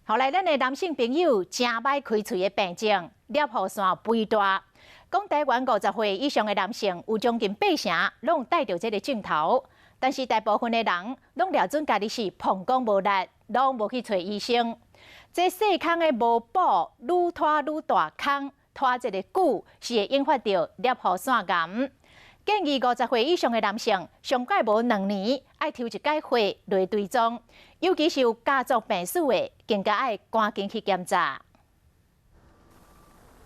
后来，咱的男性朋友真歹开喙的病症，尿壶腺肥大。讲台湾50岁以上的男性，有将近8成拢带着这个症头，但是大部分的人拢瞄准家己是膀胱无力，拢无去找医生。这细孔的无补，愈拖愈大孔，拖一个久是会引发到尿壶腺癌。建议50岁以上的男性，上届无2年爱抽一届血来追踪，尤其是有家族病史的，更加爱赶紧去检查。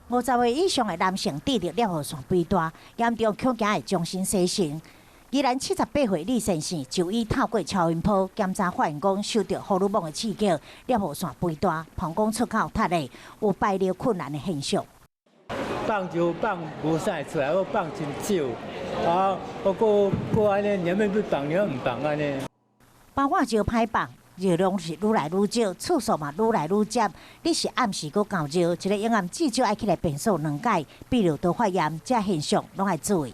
50岁以上的男性得着尿壶腺肥大，严重恐惊会终身洗肾。宜兰78岁李先生就医透过超音波检查，发现讲受到荷尔蒙的刺激，尿壶腺肥大，膀胱出口塌咧，有排尿困难的现象。放就放无晒出来，我放真少，不过安尼，年面不放，年唔放安尼。包括就歹放，热量是愈来愈少，次数嘛愈来愈接。你是暗时搁较热，一个营养至少爱起来便所2摆，比如多发炎，这现象拢爱注意。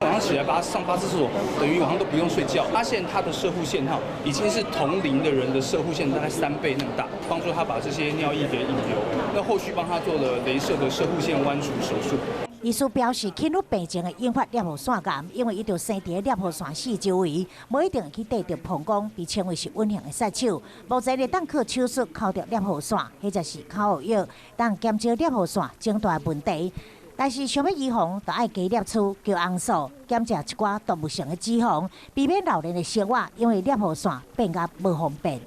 晚上起来上8次厕所，等于晚上都不用睡觉。发现他的射护腺已经是同龄的人的射护腺大概3倍那么大，帮助他把这些尿液给引流。那后续帮他做了雷射的射护腺剜除手术。医师表示，轻度病情会引发尿壶腺癌，因为伊就生伫尿壶腺四周围，无一定会去对着膀胱，被称为是稳定的杀手。目前咧当靠手术抠掉尿壶腺，或者是口服药，当减少尿壶腺肿大问题。但是想要预防，就爱加摄取叫红素，减食一寡动物性的脂肪，避免老年的生活因为尿壶腺变甲无方便。